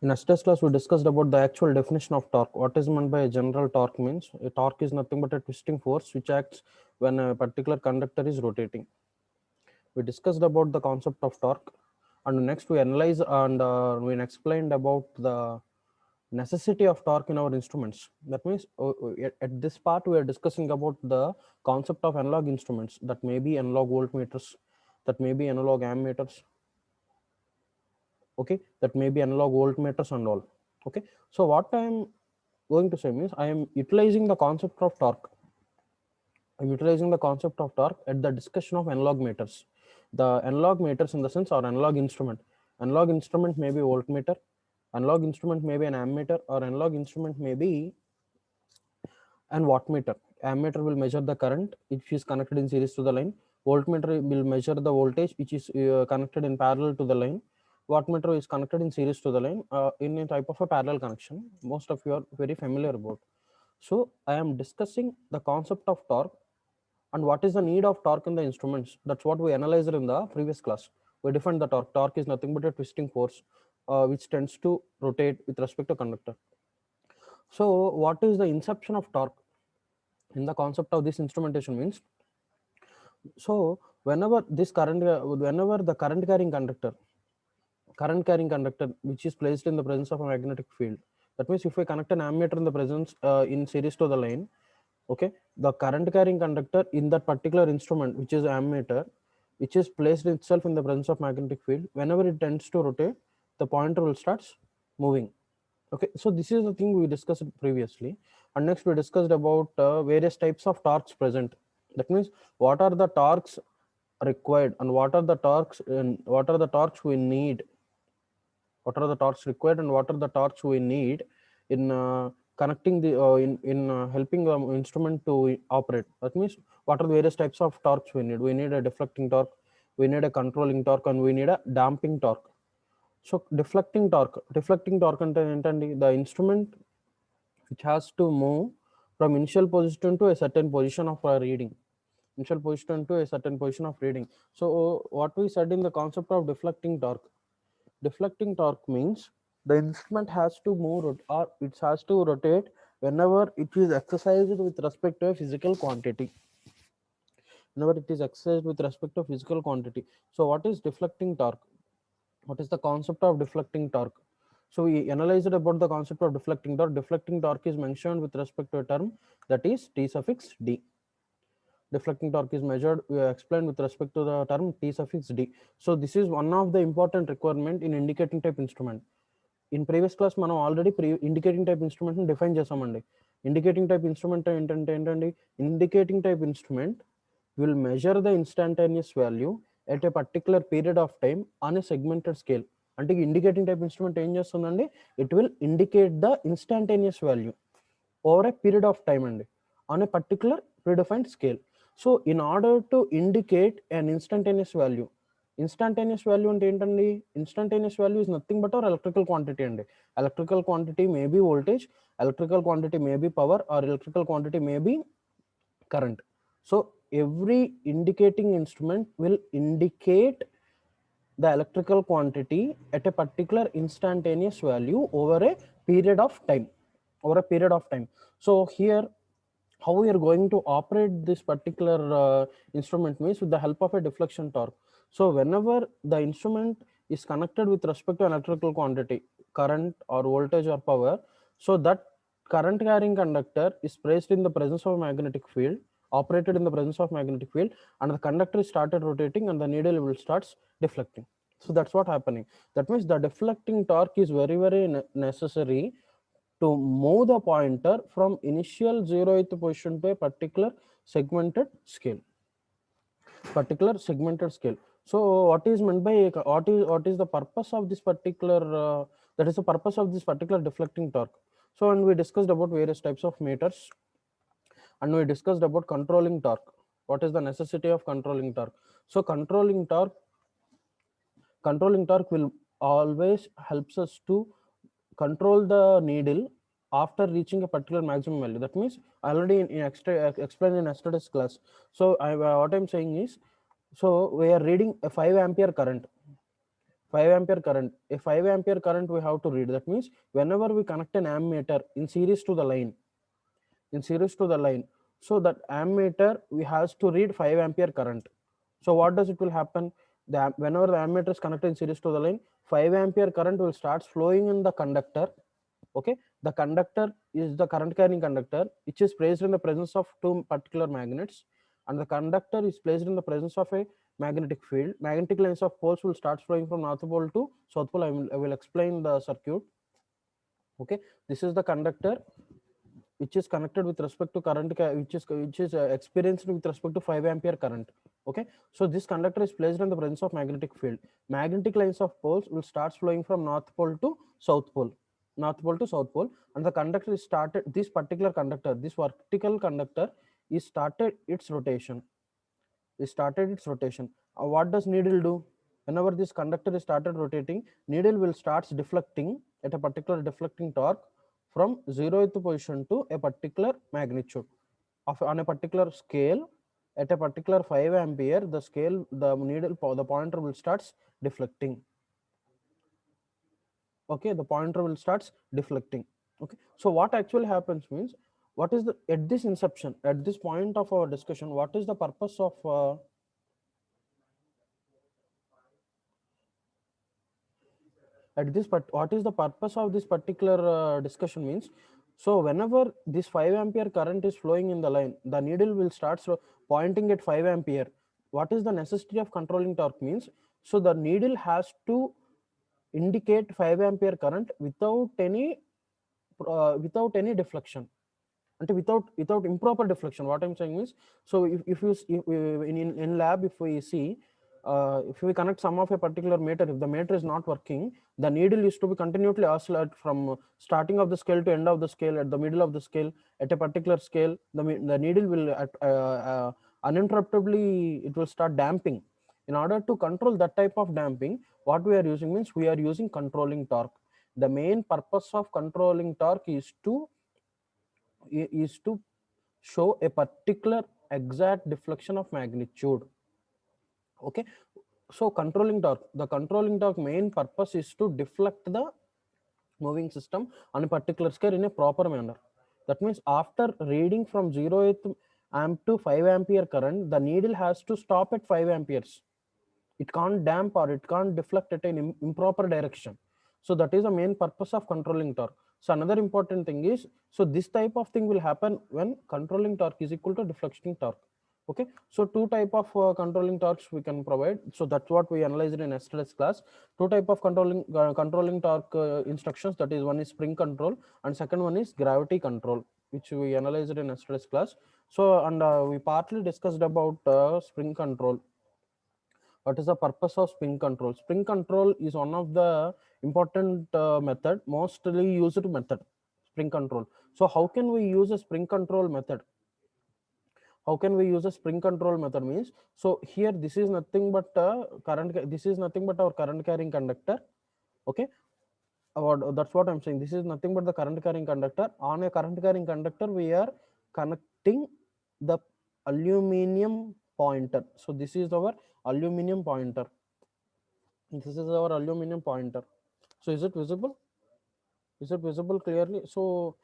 In yesterday's class, we discussed about the actual definition of torque. What is meant by a general torque means a torque is nothing but a twisting force which acts when a particular conductor is rotating. We discussed about the concept of torque, and next we analyze and we explained about the necessity of torque in our instruments. That means at this part we are discussing about the concept of analog instruments, that may be analog voltmeters, that may be analog ammeters, okay, that may be analog voltmeters and all. Okay, so what I am going to say means I am utilizing the concept of torque. I'm utilizing the concept of torque at the discussion of analog meters. The analog meters in the sense or analog instrument. Analog instrument may be voltmeter, analog instrument may be an ammeter, or analog instrument may be an wattmeter. Ammeter will measure the current which is connected in series to the line. Voltmeter will measure the voltage which is connected in parallel to the line. Wattmeter is connected in series to the line in a type of a parallel connection. Most of you are very familiar about. So I am discussing the concept of torque and what is the need of torque in the instruments. That's what we analyzed in the previous class. We defined the torque. Torque is nothing but a twisting force which tends to rotate with respect to conductor. So what is the inception of torque in the concept of this instrumentation means? So whenever the current carrying conductor which is placed in the presence of a magnetic field, that means if we connect an ammeter in the presence in series to the line, okay, the current carrying conductor in that particular instrument which is ammeter, which is placed itself in the presence of magnetic field, whenever it tends to rotate, the pointer will starts moving. Okay, so this is the thing we discussed previously. And next we discussed about various types of torques present. That means what are the torques required and what are the torques and what are the torques we need, what are the torques required and what are the torques we need in connecting the in helping the instrument to operate. That means what are the various types of torques we need. We need a deflecting torque, we need a controlling torque, and we need a damping torque. So deflecting torque అంటే ఏంటండి, the instrument which has to move from initial position to a certain position of reading, initial position to a certain position of reading. So what we said in the concept of deflecting torque means the instrument has to move or it has to rotate whenever it is exercised with respect to a physical quantity, whenever it is exercised with respect to physical quantity. So what is deflecting torque? What is the concept of deflecting torque? So we analyzed about the concept of deflecting torque. Deflecting torque is mentioned with respect to a term that is T suffix D. Deflecting torque is measured, we explained with respect to the term T suffix D. So this is one of the important requirement in indicating type instrument. In previous class మనం already indicating type instrument ని define చేసామండి. Indicating type instrument ఏంటండి, indicating type instrument will measure the instantaneous value at a particular period of time on a segmented scale. అంటే indicating type instrument ఏం చేస్తుందండి, it will indicate the instantaneous value over a period of time అండి on a particular predefined scale. So in order to indicate an instantaneous value, instantaneous value అంటే ఏంటండి, instantaneous value is nothing but our electrical quantity అండి. Electrical quantity may be voltage, electrical quantity may be power, or electrical quantity may be current. So every indicating instrument will indicate the electrical quantity at a particular instantaneous value over a period of time, so here how we are going to operate this particular instrument means with the help of a deflection torque. So whenever the instrument is connected with respect to an electrical quantity, current or voltage or power, so that current carrying conductor is placed in the presence of a magnetic field, operated in the presence of magnetic field, and the conductor is started rotating and the needle will starts deflecting. So that's what happening. That means the deflecting torque is very necessary to move the pointer from initial 0th position to a particular segmented scale. So what is meant by what is the purpose of this particular that is the purpose of this particular deflecting torque. So when we discussed about various types of meters and we discussed about controlling torque, what is the necessity of controlling torque? So controlling torque will always helps us to control the needle after reaching a particular maximum value. That means already explained in yesterday's class. So what I'm saying is, so we are reading a 5 ampere current. 5 ampere current. A 5 ampere current we have to read. That means whenever we connect an ammeter in series to the line, so that ammeter we has to read 5 ampere current. So what does it will happen? Whenever the ammeter is connected in series to the line, 5 ampere current will start flowing in the conductor. Okay, the conductor is the current carrying conductor, which is placed in the presence of two particular magnets, and the conductor is placed in the presence of a magnetic field. Magnetic lines of poles will start flowing from north pole to south pole. I will explain the circuit. Okay, this is the conductor which is connected with respect to current which is experienced with respect to 5 ampere current. Okay, so this conductor is placed in the presence of magnetic field. Magnetic lines of poles will start flowing from north pole to south pole, and the conductor is started, this particular conductor, this vertical conductor is started its rotation. What does needle do? Whenever this conductor is started rotating, needle will starts deflecting at a particular deflecting torque from 0th position to a particular magnitude of on a particular scale. At a particular 5 ampere, the needle, the pointer will starts deflecting. Okay, the pointer will starts deflecting. Okay, so what actually happens means, what is the, at this inception, at this point of our discussion, what is the purpose of what is the purpose of this particular discussion means, so whenever this 5 ampere current is flowing in the line, the needle will start pointing at 5 ampere. What is the necessity of controlling torque means, so the needle has to indicate 5 ampere current without any deflection, and without improper deflection. What I'm saying is, so in lab, if we see, if we connect some of a particular meter, if the meter is not working, the needle is to be continuously oscillate from starting of the scale to end of the scale, at the middle of the scale, at a particular scale, the needle will uninterruptedly, it will start damping. In order to control that type of damping, what we are using means, we are using controlling torque. The main purpose of controlling torque is to show a particular exact deflection of magnitude. Okay, so the controlling torque main purpose is to deflect the moving system on a particular scale in a proper manner. That means after reading from 0th amp to 5 ampere current, the needle has to stop at 5 amperes. It can't damp or it can't deflect at an improper direction. So that is the main purpose of controlling torque. So another important thing is, so this type of thing will happen when controlling torque is equal to deflecting torque. Okay, so two type of controlling torques we can provide. So that's what we analyzed in yesterday's class. Two type of controlling torque instructions, that is, one is spring control and second one is gravity control, which we analyzed in yesterday's class. So, and we partly discussed about spring control. What is the purpose of spring control? Spring control is one of the important method, mostly used method, spring control. So how can we use a spring control method? How can we use a spring control method means, so here this is nothing but our current carrying conductor. Okay, that's what I'm saying. This is nothing but the current carrying conductor. On a current carrying conductor, we are connecting the aluminum pointer. So this is our aluminum pointer. This is our aluminum pointer. So is it visible? Is it visible clearly? So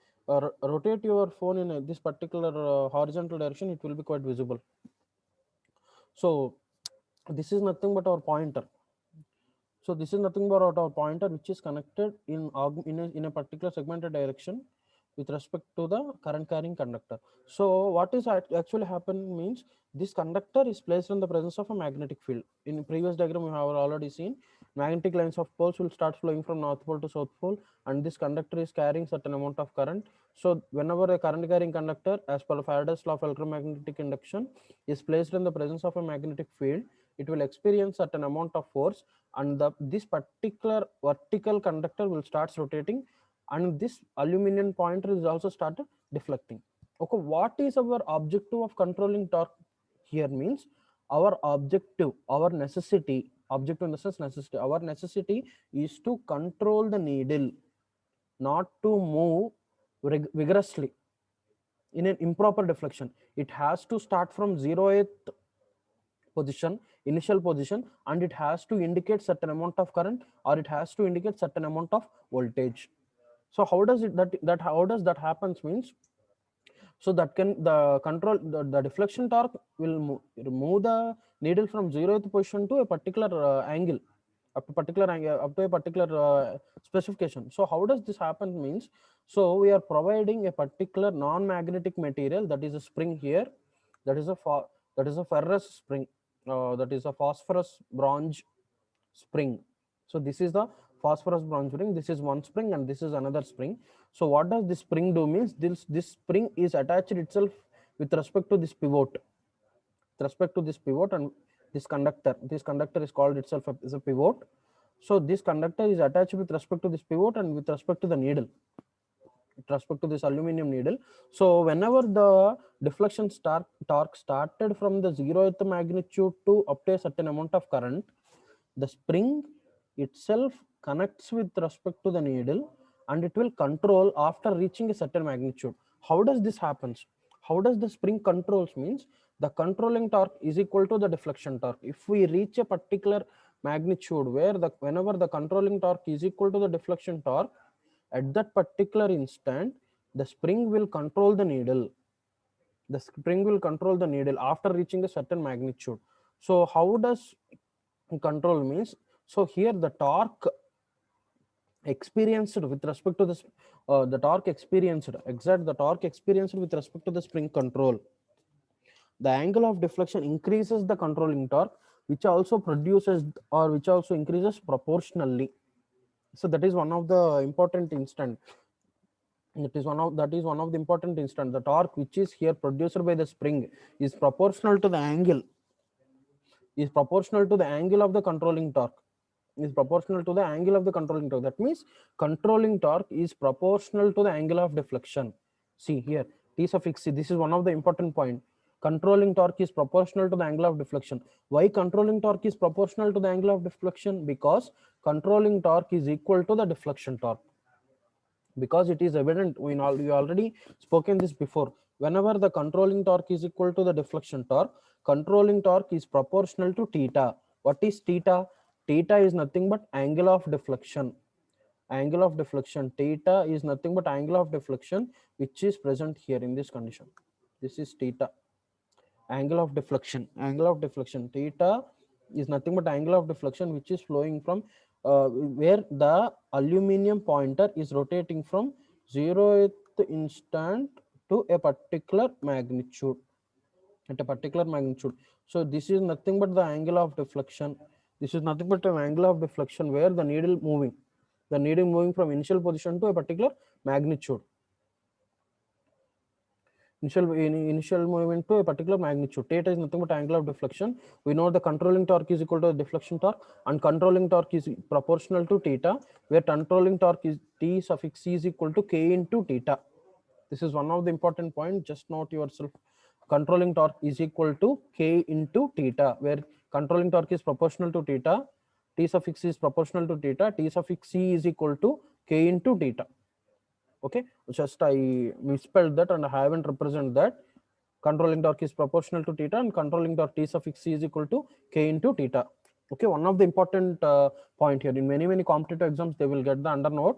rotate your phone in this particular horizontal direction, it will be quite visible. So this is nothing but our pointer. So this is nothing but our pointer, which is connected in a particular segmented direction with respect to the current carrying conductor. So what is actually happen means, this conductor is placed in the presence of a magnetic field. In previous diagram we have already seen, magnetic lines of poles will start flowing from north pole to south pole, and this conductor is carrying certain amount of current. So whenever a current carrying conductor, as per Faraday's law of electromagnetic induction, is placed in the presence of a magnetic field, it will experience certain amount of force, and this particular vertical conductor will start rotating, and this aluminum pointer is also started deflecting. Okay, what is our objective of controlling torque here means, our objective, our necessity, objective in the sense necessity, our necessity is to control the needle not to move vigorously in an improper deflection. It has to start from 0th position, initial position, and it has to indicate certain amount of current, or it has to indicate certain amount of voltage. So how does it that how does that happens means, so that can the control the deflection torque will move the needle from 0th position to a particular angle, up to particular angle, up to a particular specification. So how does this happen means, so we are providing a particular non-magnetic material, that is a spring here, that is a that is a ferrous spring, that is a phosphorus bronze spring. So this is the phosphorus bronze spring, this is one spring and this is another spring. So what does this spring do means, this spring is attached itself with respect to this pivot, with respect to this pivot, and this conductor is called itself as a pivot. So this conductor is attached with respect to this pivot and with respect to the needle, with respect to this aluminum needle. So whenever the deflection torque started from the 0th magnitude to up to a certain amount of current, the spring itself connects with respect to the needle, and it will control after reaching a certain magnitude. How does this happens? How does the spring controls means, the controlling torque is equal to the deflection torque. If we reach a particular magnitude where whenever the controlling torque is equal to the deflection torque, at that particular instant the spring will control the needle, the spring will control the needle after reaching a certain magnitude. So how does control means, so here the torque experienced with respect to this the torque experienced, exact the torque experienced with respect to the spring control, the angle of deflection increases the controlling torque, which also produces or which also increases proportionally. So that is one of the important instant, that is one of the important instant, the torque which is here produced by the spring is proportional to the angle, is proportional to the angle of the controlling torque, is proportional to the angle of the controlling torque. That means controlling torque is proportional to the angle of deflection. See here, T suffix C, this is one of the important point. Controlling torque is proportional to the angle of deflection. Why controlling torque is proportional to the angle of deflection? Because controlling torque is equal to the deflection torque. Because it is evident, we already spoken this before. Whenever the controlling torque is equal to the deflection torque, controlling torque is proportional to theta. What is theta? Theta is nothing but angle of deflection. Angle of deflection, theta is nothing but angle of deflection which is present here in this condition. This is theta, angle of deflection. Angle of deflection, theta is nothing but angle of deflection which is flowing from where the aluminum pointer is rotating from 0th instant to a particular magnitude, at a particular magnitude. So this is nothing but the angle of deflection. This is nothing but an angle of deflection where the needle moving from initial position to a particular magnitude, initial movement to a particular magnitude. Theta is nothing but angle of deflection. We know the controlling torque is equal to the deflection torque, and controlling torque is proportional to theta, where controlling torque is T suffix C is equal to K into theta. This is one of the important point. Just note yourself. Controlling torque is equal to K into theta, where controlling torque is proportional to theta, T suffix C is proportional to theta, T suffix C is equal to K into theta. Okay, just I misspelled that and I haven't represented that. Controlling torque is proportional to theta, and controlling torque T suffix C is equal to K into theta. Okay, one of the important point here, in many competitive exams they will get the undernote.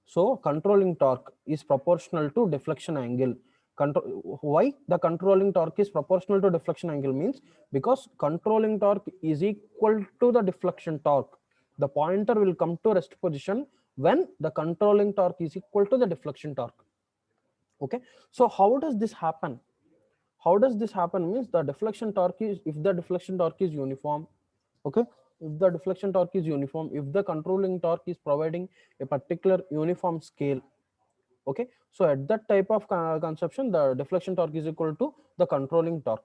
So controlling torque is proportional to deflection angle. Why the controlling torque is proportional to deflection angle means, because controlling torque is equal to the deflection torque. The pointer will come to rest position when the controlling torque is equal to the deflection torque. Okay, so how does this happen? How does this happen means, the deflection torque is, if the deflection torque is uniform, okay, if the deflection torque is uniform, if the controlling torque is providing a particular uniform scale, okay, so at that type of conception, the deflection torque is equal to the controlling torque.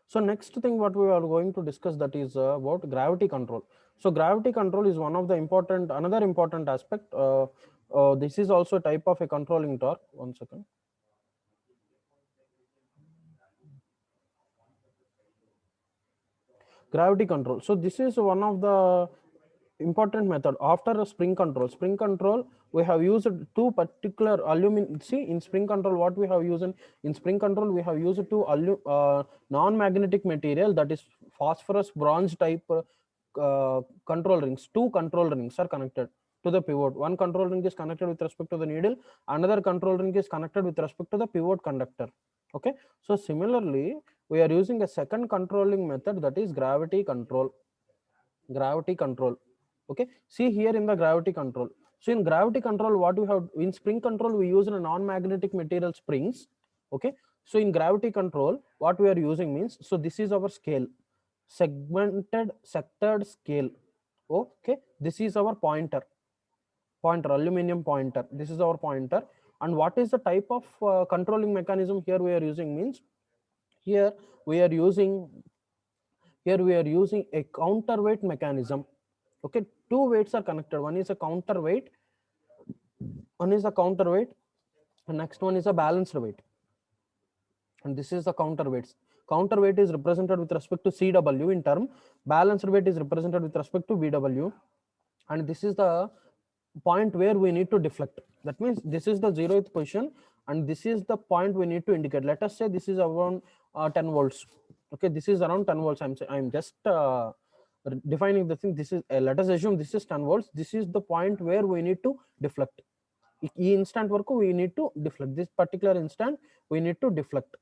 So next thing what we are going to discuss, that is about gravity control. So gravity control is one of the another important aspect. This is also a type of a controlling torque. One second. Gravity control. So this is one of the important method after a spring control. Spring control, we have used two particular aluminum. See, in spring control, what we have used in spring control, we have used two non-magnetic material, that is phosphorus bronze type control rings. Two control rings are connected to the pivot. One control ring is connected with respect to the needle, another control ring is connected with respect to the pivot conductor. Okay, so similarly, we are using a second controlling method, that is gravity control. Gravity control. Okay, see here in the gravity control. So in gravity control, what we have in spring control, we use a non-magnetic material springs. Okay, so in gravity control, what we are using means, so this is our scale, segmented sectored scale. Okay, this is our pointer, aluminum pointer, this is our pointer. And what is the type of controlling mechanism here we are using means, here we are using a counterweight mechanism. Okay, two weights are connected, one is a counterweight, and next one is a balanced weight, and this is the counterweights. Counterweight is represented with respect to CW in term, balanced weight is represented with respect to VW, and this is the point where we need to deflect. That means this is the 0th position, and this is the point we need to indicate. Let us say this is around 10 volts. Okay, this is around 10 volts. I'm just defining the thing. This is let us assume this is 10 volts. This is the point where we need to deflect. ఈ instant వరకు we need to deflect. This particular instant we need to deflect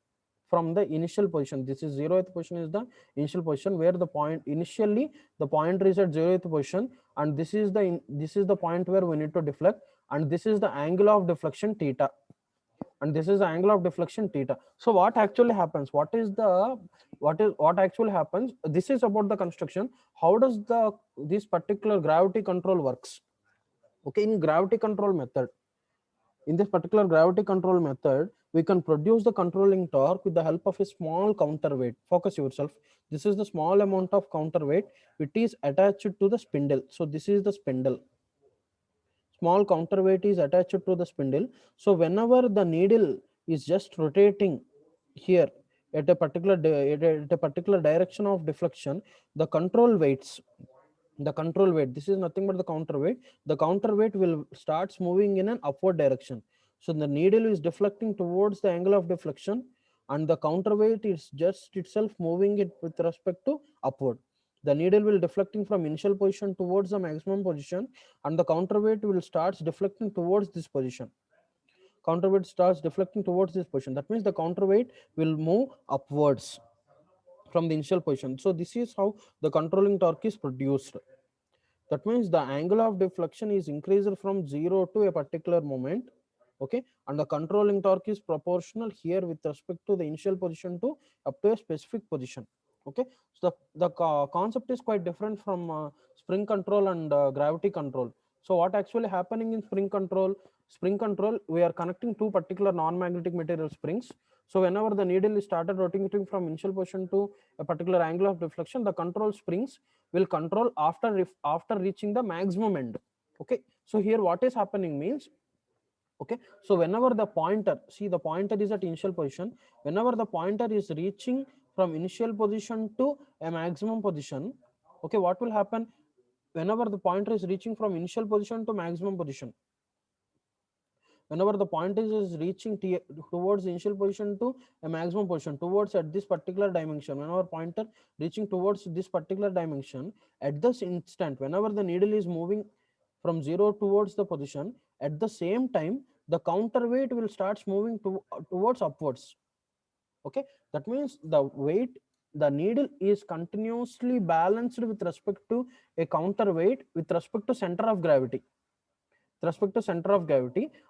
from the initial position. This is 0th position is the initial position where the point initially the pointer is at 0th position, and this is the point where we need to deflect, and this is the angle of deflection theta, and this is the angle of deflection theta. So what actually happens, what actually happens, this is about the construction. How does this particular gravity control works? Okay, in gravity control method, in this particular gravity control method, we can produce the controlling torque with the help of a small counterweight. Focus yourself. This is the small amount of counterweight. It is attached to the spindle. So this is the spindle. Small counterweight is attached to the spindle. So whenever the needle is just rotating here at a particular direction of deflection, the control weights, this is nothing but the counterweight will starts moving in an upward direction. So the needle is deflecting towards the angle of deflection, and the counterweight is just itself moving it with respect to upward. The needle will deflecting from initial position towards the maximum position, and the counterweight will starts deflecting towards this position. Counterweight starts deflecting towards this position. That means the counterweight will move upwards from the initial position. So this is how the controlling torque is produced. That means the angle of deflection is increased from 0 to a particular moment. Okay, and the controlling torque is proportional here with respect to the initial position to up to a specific position. Okay, so the concept is quite different from spring control and gravity control. So what actually happening in spring control, we are connecting two particular non-magnetic material springs. So whenever the needle is started rotating from initial position to a particular angle of deflection, the control springs will control after reaching the maximum end. Okay, so here what is happening means, okay, so whenever the pointer, see the pointer is at initial position, whenever the pointer is reaching from initial position to a maximum position, okay, what will happen whenever the pointer is reaching from initial position to maximum position? Whenever the pointer is reaching towards the initial position to a maximum position, towards at this particular dimension, whenever pointer reaching towards this particular dimension, at this instant, whenever the needle is moving from 0 towards the position, at the same time the counterweight will start moving towards upwards. Okay, that means the needle is continuously balanced with respect to a counterweight with respect to center of gravity,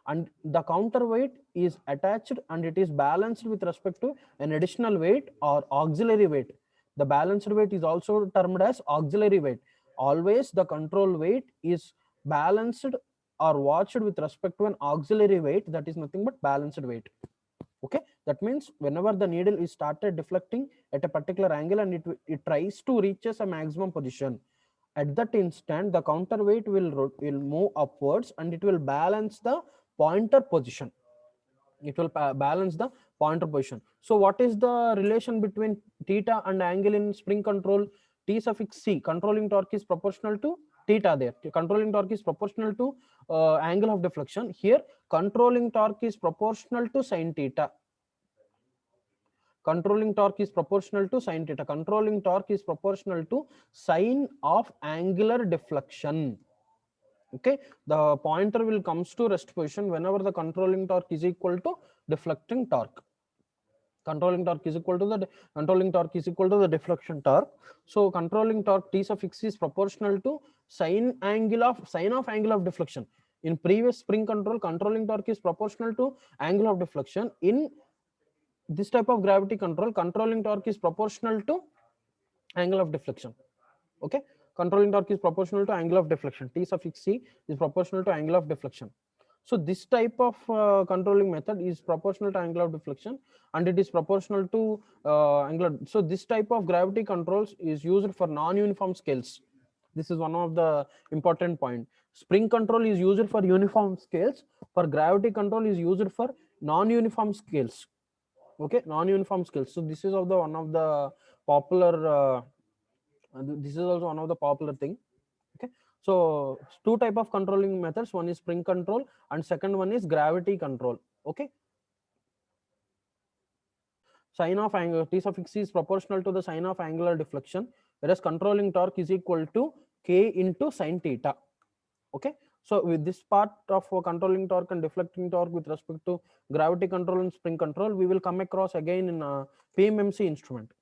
and the counterweight is attached and it is balanced with respect to an additional weight or auxiliary weight. The balanced weight is also termed as auxiliary weight. Always the control weight is balanced or watched with respect to an auxiliary weight, that is nothing but balanced weight. Okay, that means whenever the needle is started deflecting at a particular angle and it tries to reaches a maximum position, at that instant the counterweight will move upwards and it will balance the pointer position. So what is the relation between theta and angle in spring control? T suffix c, controlling torque, is proportional to theta there. Controlling torque is proportional to angle of deflection. Here controlling torque is proportional to sin theta. Controlling torque is proportional to sin theta. Controlling torque is proportional to sine of angular deflection. Okay, the pointer will comes to rest position whenever the controlling torque is equal to deflecting torque. Controlling torque is equal to the deflection torque. So controlling torque T sub x is proportional to sine of angle of deflection. In previous spring control, controlling torque is proportional to angle of deflection. In this type of gravity control, controlling torque is proportional to angle of deflection. Okay, controlling torque is proportional to angle of deflection. T suffix c is proportional to angle of deflection. So this type of controlling method is proportional to angle of deflection, and it is proportional to angular. So this type of gravity controls is used for non-uniform scales. This is one of the important point. Spring control is used for uniform scales. For gravity control is used for non-uniform scales. Okay, non-uniform scales. So this is of the one of the popular. This is also one of the popular thing. Okay, so two type of controlling methods. One is spring control, and second one is gravity control. Okay, sine of angle T suffix c is proportional to the sine of angular deflection, whereas controlling torque is equal to k into sin theta. Okay, so with this part of controlling torque and deflecting torque with respect to gravity control and spring control, we will come across again in PMMC instrument.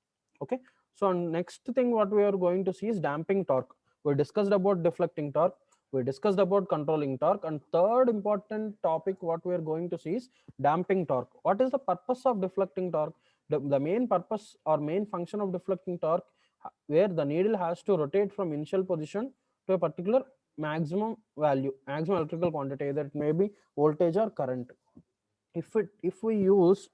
Okay, so next thing what we are going to see is damping torque. We discussed about deflecting torque, we discussed about controlling torque, and third important topic what we are going to see is damping torque. What is the purpose of deflecting torque? The main purpose or main function of deflecting torque, where the needle has to rotate from initial position to a particular maximum value, maximum electrical quantity, either it may be voltage or current. If we use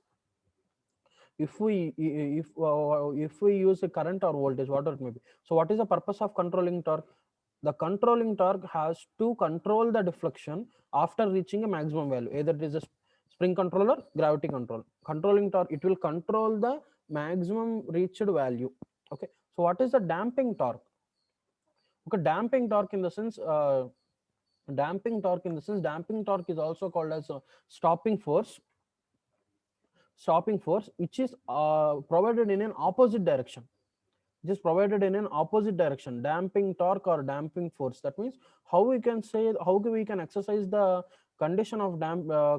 if we use a current or voltage, whatever it may be. So what is the purpose of controlling torque? The controlling torque has to control the deflection after reaching a maximum value, either it is a spring control or gravity control. Controlling torque, it will control the maximum reached value. Okay, so what is the damping torque? Okay, damping torque in the sense damping torque is also called as a stopping force, which is provided in an opposite direction. Just provided in an opposite direction. Damping torque or damping force, that means how we can exercise the condition of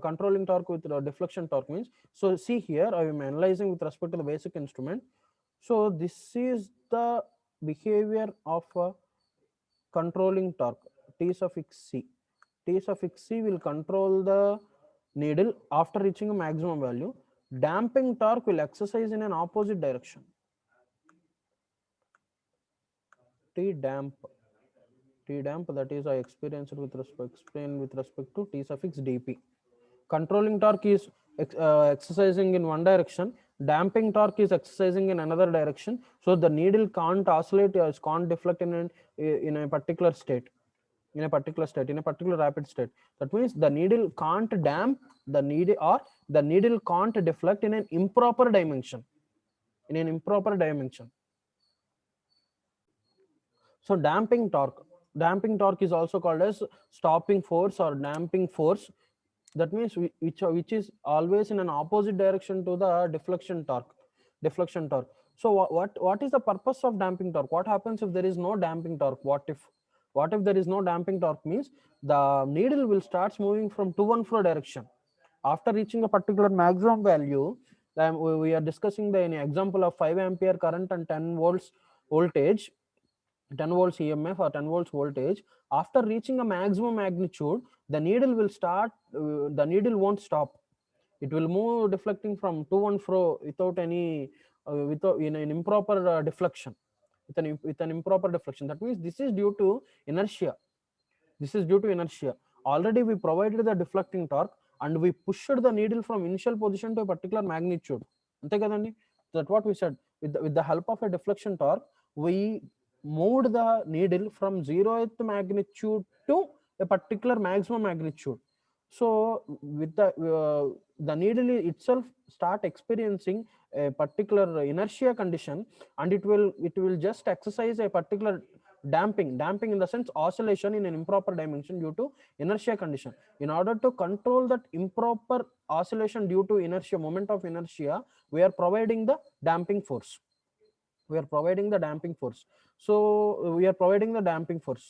controlling torque with deflection torque means. So see here, I am analyzing with respect to the basic instrument. So this is the behavior of controlling torque. T suffix c will control the needle after reaching a maximum value. Damping torque will exercise in an opposite direction. T damp, that is I experienced with respect to T suffix dp. Controlling torque is exercising in one direction, damping torque is exercising in another direction. So the needle can't oscillate or can't deflect in a particular state, in a particular rapid state. That means the needle can't damp the needle, or the needle can't deflect in an improper dimension. So damping torque is also called as stopping force or damping force. That means which is always in an opposite direction to the deflection torque. So what is the purpose of damping torque? What happens if there is no damping torque? What if there is no damping torque means the needle will start moving from to and fro direction. After reaching a particular maximum value, we are discussing the example of 5 ampere current and 10 volts voltage, 10 volts EMF or 10 volts voltage. After reaching a maximum magnitude, the needle won't stop. It will move deflecting from to and fro without any without in an improper deflection, with an improper deflection. That means this is due to inertia. Already we provided the deflecting torque and we pushed the needle from initial position to a particular magnitude. Ante kadandi? That's what we said. With the help of a deflection torque, we moved the needle from 0th magnitude to a particular maximum magnitude. So with the needle itself start experiencing a particular inertia condition, and it will just exercise a particular damping in the sense oscillation in an improper dimension due to inertia condition. In order to control that improper oscillation due to inertia, moment of inertia, we are providing the damping force. So we are providing the damping force.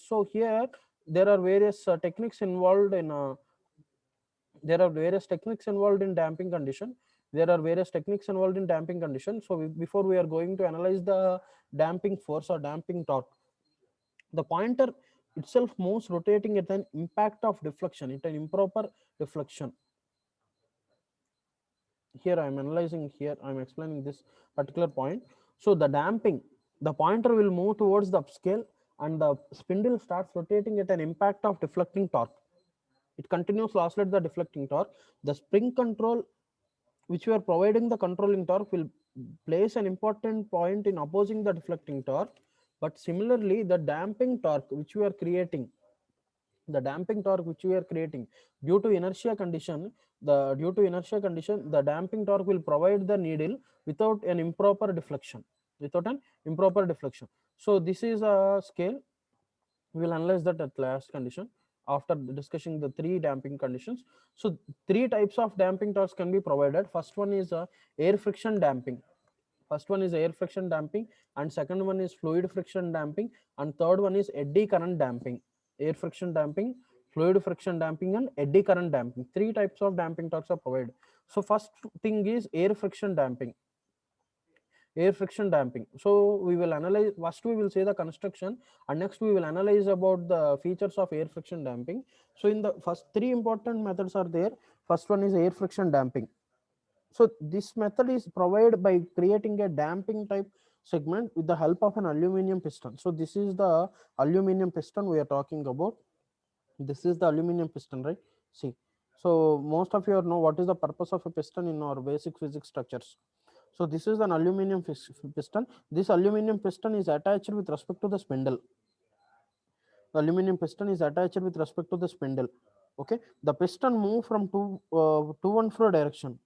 So here there are various techniques involved in damping condition. So before we are going to analyze the damping force or damping torque, the pointer itself moves rotating at an impact of deflection, at an improper deflection. Here I am analyzing, here I am explaining this particular point. So the damping, the pointer will move towards the upscale and the spindle starts rotating at an impact of deflecting torque. It continues to oscillate the deflecting torque. The spring control which we are providing the controlling torque will place an important point in opposing the deflecting torque. But similarly, the damping torque which we are creating, due to inertia condition, the damping torque will provide the needle without an improper deflection. So this is a scale. We will analyze that at last condition after discussing the three damping conditions. So three types of damping torques can be provided. First one is air friction damping. And second one is fluid friction damping, and third one is eddy current damping. Air friction damping, fluid friction damping, and eddy current damping. Three types of damping torques are provided. So first thing is air friction damping. So we will analyze, first we will say the construction, and next we will analyze about the features of air friction damping. So in the first three important methods are there. First one is air friction damping. So this method is provided by creating a damping type segment with the help of an aluminum piston. So this is the aluminum piston we are talking about. This is the aluminum piston, right? See, so most of you know what is the purpose of a piston in our basic physics structures. So this is an aluminum piston. This aluminum piston is attached with respect to the spindle. The aluminum piston is attached with respect to the spindle. Okay, the piston move from to and fro direction.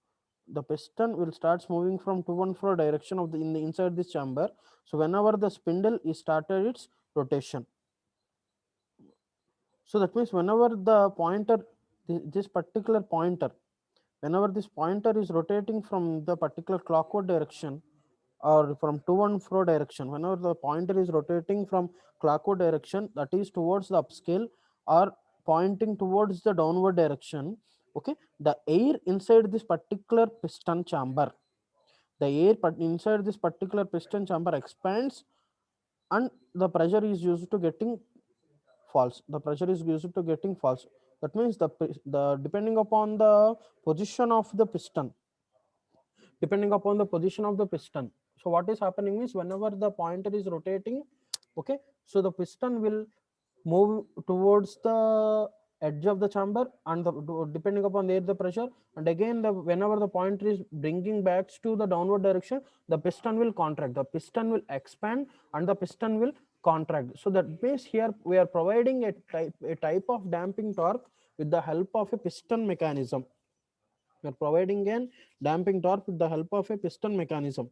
The piston will starts moving from to and fro direction of the inside this chamber. So whenever the spindle is started its rotation. So that means whenever the pointer, this particular pointer, whenever this pointer is rotating from the particular clockwise direction or from to and fro direction, whenever the pointer is rotating from clockwise direction, that is towards the upscale, or pointing towards the downward direction, okay, the air inside this particular piston chamber, inside this particular piston chamber expands, and the pressure is used to getting false. That means the depending upon the position of the piston, so what is happening is whenever the pointer is rotating, okay, so the piston will move towards the edge of the chamber, and depending upon the pressure, and again whenever the pointer is bringing back to the downward direction, the piston will contract, the piston will expand, and the piston will contract. So that means here we are providing a type of damping torque with the help of a piston mechanism. We are providing a damping torque with the help of a piston mechanism.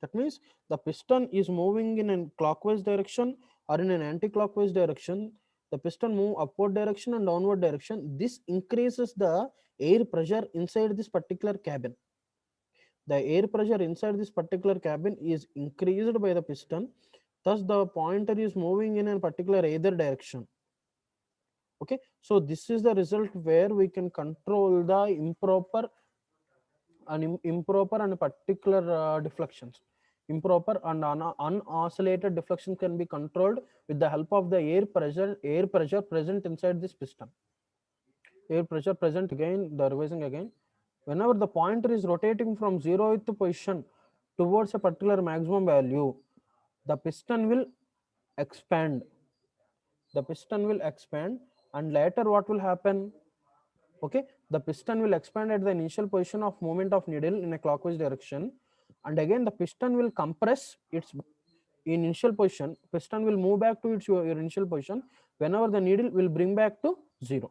That means the piston is moving in a clockwise direction or in an anti-clockwise direction. The piston move upward direction and downward direction. This increases the air pressure inside this particular cabin. The air pressure inside this particular cabin is increased by the piston. Thus, the pointer is moving in a particular either direction. Okay, so this is the result where we can control the improper and particular deflections. Improper and unoscillated deflection can be controlled with the help of the air pressure present inside this piston. Revising again. Whenever the pointer is rotating from 0th position towards a particular maximum value, the piston will expand. And later what will happen? Okay, the piston will expand at the initial position of movement of needle in a clockwise direction, and again the piston will compress its initial position. Piston will move back to its initial position whenever the needle will bring back to 0.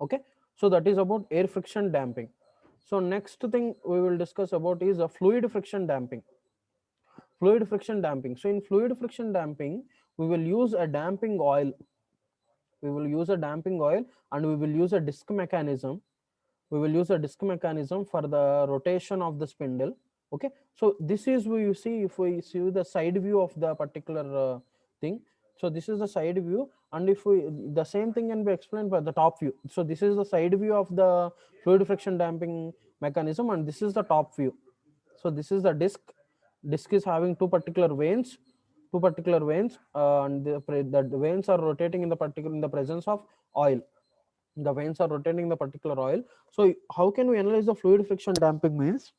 Okay, so that is about air friction damping. So next thing we will discuss about is a fluid friction damping. So in fluid friction damping, we will use a damping oil. We will use a damping oil, and we will use a disc mechanism. We will use a disc mechanism for the rotation of the spindle. Okay, so this is where you see, if we see the side view of the particular thing. So this is the side view, and if we, the same thing can be explained by the top view. So this is the side view of the fluid friction damping mechanism, and this is the top view. So this is the disc is having two particular veins, and the veins are rotating in the presence of oil. The veins are rotating the particular oil. So how can we analyze the fluid friction damping means?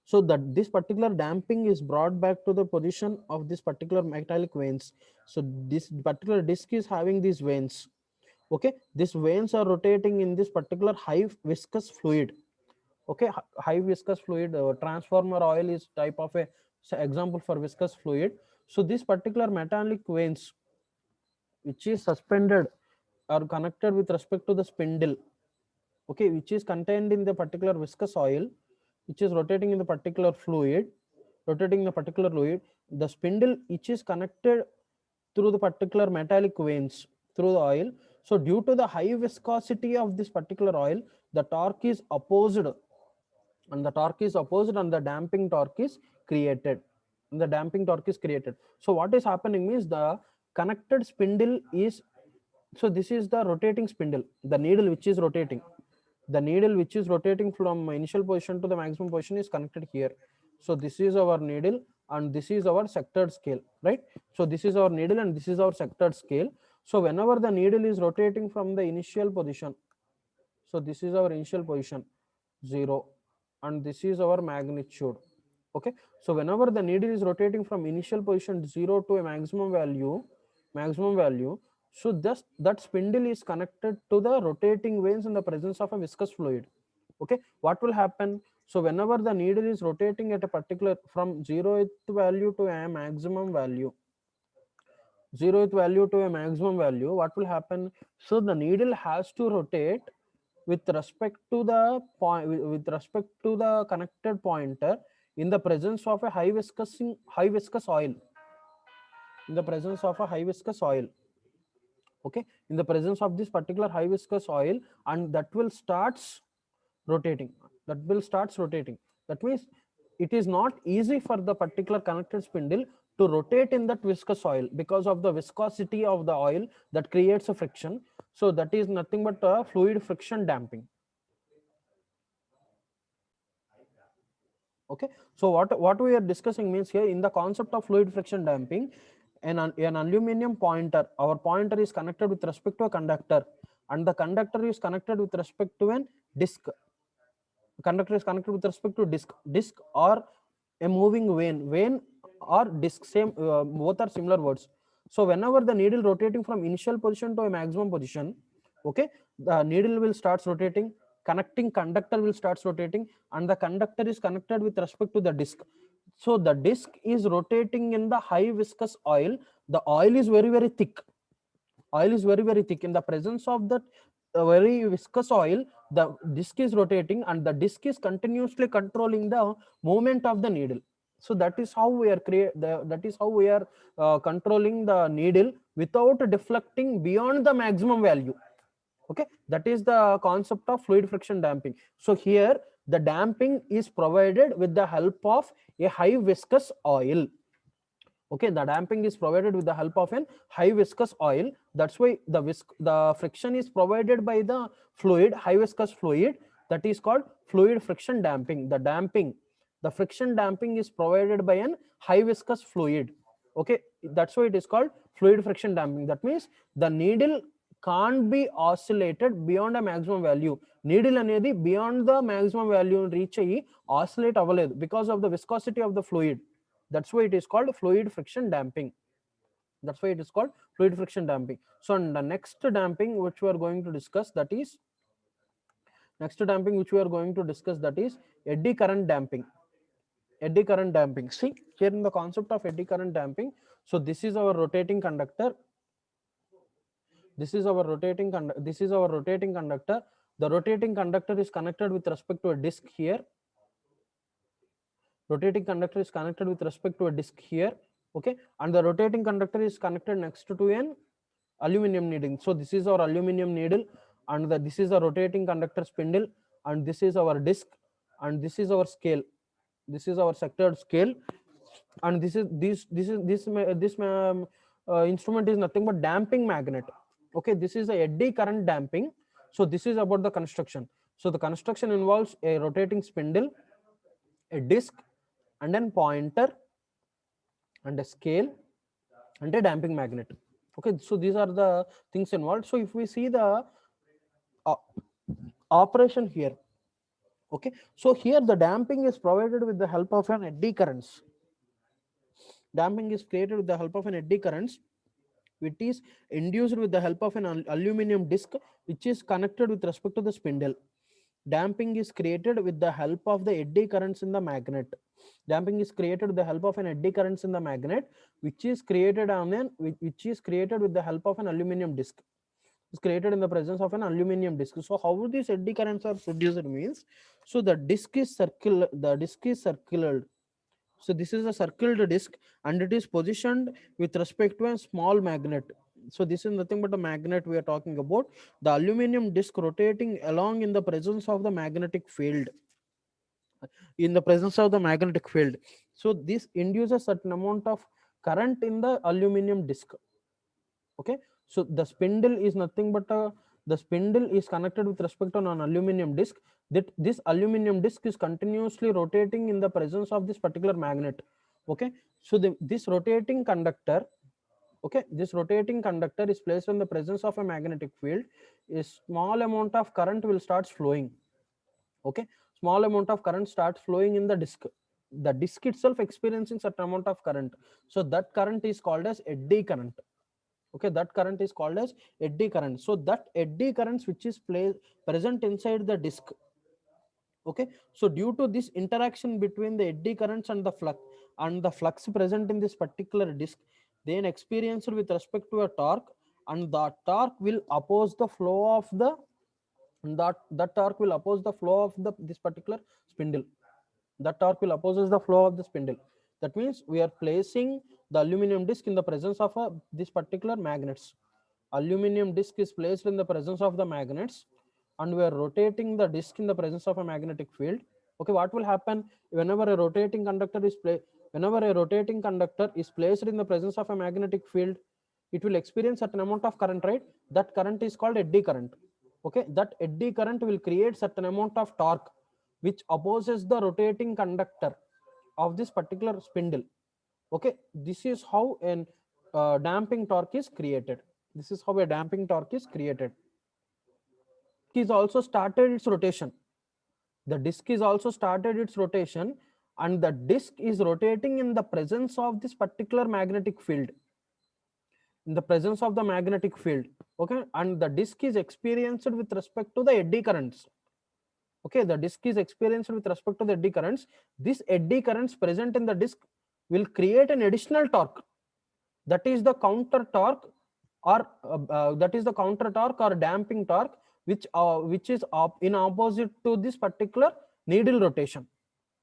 So that this particular damping is brought back to the position of this particular metallic veins. So this particular disc is having these veins. Okay, these veins are rotating in this particular high viscous fluid. Okay, high viscous fluid, transformer oil is type of a example for viscous fluid. So this particular metallic veins, which is suspended or connected with respect to the spindle, okay, which is contained in the particular viscous oil, which is rotating in the particular fluid, the spindle which is connected through the particular metallic veins through the oil. So due to the high viscosity of this particular oil, the torque is opposed, and the damping torque is created. So what is happening means, the connected spindle is, so this is the rotating spindle, the needle which is rotating, from initial position to the maximum position is connected here. So this is our needle, and this is our sectored scale, right? So this is our needle, and this is our sectored scale. So whenever the needle is rotating from the initial position, so this is our initial position 0, and this is our magnitude. Okay, so whenever the needle is rotating from initial position 0 to a maximum value, so just that spindle is connected to the rotating veins in the presence of a viscous fluid. Okay, what will happen? So whenever the needle is rotating at a particular, from 0th value to a maximum value, what will happen? So the needle has to rotate with respect to the point, with respect to the connected pointer, in the presence of a high viscous oil, in the presence of a high viscous oil. Okay, in the presence of this particular high viscous oil, and that will starts rotating, that means it is not easy for the particular connected spindle to rotate in that viscous oil, because of the viscosity of the oil that creates a friction. So that is nothing but a fluid friction damping. Okay, so what we are discussing means, here in the concept of fluid friction damping, an aluminum pointer, our pointer is connected with respect to a conductor, and the conductor is connected with respect to an disc. Conductor is connected with respect to disc or a moving vein or disc, same, both are similar words. So whenever the needle rotating from initial position to a maximum position, okay, the needle will starts rotating, connecting conductor will starts rotating, and the conductor is connected with respect to the disc. So the disc is rotating in the high viscous oil. The oil is very thick, in the presence of that very viscous oil. The disc is rotating, and the disc is continuously controlling the movement of the needle. So that is how we are controlling the needle without deflecting beyond the maximum value. Okay, that is the concept of fluid friction damping. So here the damping is provided with the help of a high viscous oil. Okay, the damping is provided with the help of an high viscous oil. That's why the friction is provided by the fluid, high viscous fluid, that is called fluid friction damping. The friction damping is provided by an high viscous fluid. Okay, that's why it is called fluid friction damping. That means the needle can't be oscillated beyond a maximum value. Needle anedi beyond the maximum value reach ayi oscillate avaledu because of the viscosity of the fluid. That's why it is called fluid friction damping. So and the next damping which we are going to discuss, that is eddy current damping. See here in the concept of eddy current damping. So this is our rotating conductor. The rotating conductor is connected with respect to a disc here. Okay, and the rotating conductor is connected next to an aluminum needle. So this is our aluminum needle, and this is the rotating conductor spindle, and this is our disc, and this is our scale. This is our sectored scale, and this instrument is nothing but damping magnet. Okay, this is a eddy current damping. So this is about the construction. So the construction involves a rotating spindle, a disc, and then pointer, and a scale, and a damping magnet. Okay, so these are the things involved. So if we see the uh, operation here, okay, so here the damping is provided with the help of an eddy currents. Damping is created with the help of an eddy currents, which is induced with the help of an aluminum disc, which is connected with respect to the spindle. Damping is created with the help of the eddy currents in the magnet. Damping is created with the help of an eddy currents in the magnet, which is created which is created with the help of an aluminum disc. It's created in the presence of an aluminum disc. So how these eddy currents are produced means, so the disc is circular. The disc is circular. So this is a circled disc, and it is positioned with respect to a small magnet. So this is nothing but a magnet we are talking about. The aluminum disc rotating along in the presence of the magnetic field. In the presence of the magnetic field. So this induces certain amount of current in the aluminum disc. Okay, so the spindle is nothing but the spindle is connected with respect to an aluminum disc. That this aluminum disc is continuously rotating in the presence of this particular magnet. Okay, so this rotating conductor, okay, this rotating conductor is placed in the presence of a magnetic field. A small amount of current will starts flowing. Okay, small amount of current starts flowing in the disc. The disc itself experiencing certain amount of current, so that current is called as eddy current. Okay, that current is called as eddy current. So that eddy currents which is present inside the disc. Okay, so due to this interaction between the eddy currents and the flux present in this particular disc, then experienced with respect to a torque, and the torque will oppose the flow of the that torque will oppose the flow of this particular spindle. That torque will opposes the flow of the spindle. That means we are placing the aluminum disc in the presence of this particular magnets. Aluminum disc is placed in the presence of the magnets, and we are rotating the disc in the presence of a magnetic field. Okay, what will happen whenever a rotating conductor is whenever a rotating conductor is placed in the presence of a magnetic field, it will experience certain amount of current, right? That current is called eddy current. Okay, that eddy current will create certain amount of torque which opposes the rotating conductor of this particular spindle. Okay, this is how an damping torque is created. This is how a damping torque is created. It is also started its rotation. The disc is also started its rotation, and the disc is rotating in the presence of this particular magnetic field. In the presence of the magnetic field. Okay, and the disc is experienced with respect to the eddy currents. Okay, the disc is experienced with respect to the eddy currents. This eddy currents present in the disc will create an additional torque. That is the counter torque, or that is the counter torque or damping torque, which is in opposite to this particular needle rotation.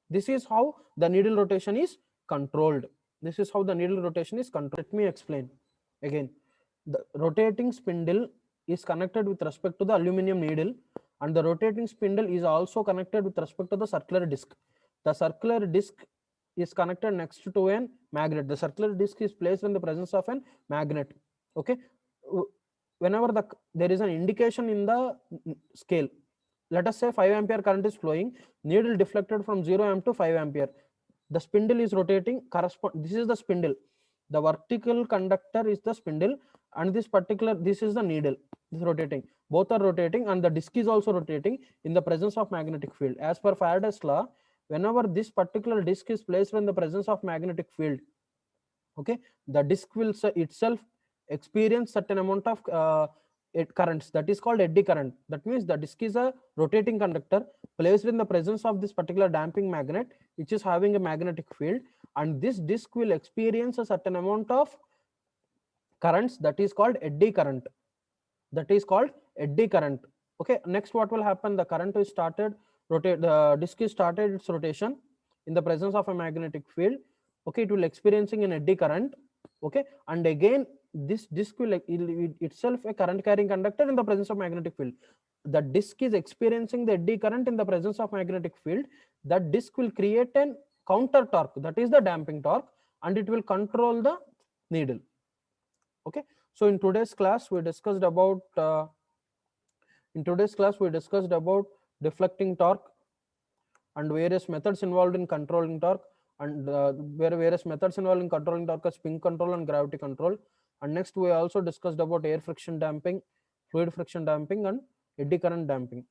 This is how the needle rotation is controlled. This is how the needle rotation is controlled. Let me explain again. The rotating spindle is connected with respect to the aluminum needle, and the rotating spindle is also connected with respect to the circular disc. The circular disc is connected next to a magnet. The circular disc is placed in the presence of a magnet. Okay, whenever there is an indication in the scale, let us say 5 ampere current is flowing, needle deflected from 0 amp to 5 ampere. The spindle is rotating. This is the spindle. The vertical conductor is the spindle, and this is the needle. This is rotating. Both are rotating, and the disc is also rotating in the presence of magnetic field. As per Faraday's law, whenever this particular disc is placed in the presence of magnetic field, okay, the disc will itself experience certain amount of currents, that is called eddy current. That means the disc is a rotating conductor placed in the presence of this particular damping magnet, which is having a magnetic field, and this disc will experience a certain amount of currents, that is called eddy current. That is called eddy current. Okay, next what will happen, the current is started rotate, the disc is started its rotation in the presence of a magnetic field. okay, it will experiencing an eddy current, okay, and again this disc will itself a current carrying conductor in the presence of magnetic field. The disc is experiencing the eddy current in the presence of magnetic field. That disc will create an counter torque, that is the damping torque, and it will control the needle. Okay, so in today's class we discussed about deflecting torque and various methods involved in controlling torque, and various methods involved in controlling torque are spin control and gravity control. And next we also discussed about air friction damping, fluid friction damping, and eddy current damping.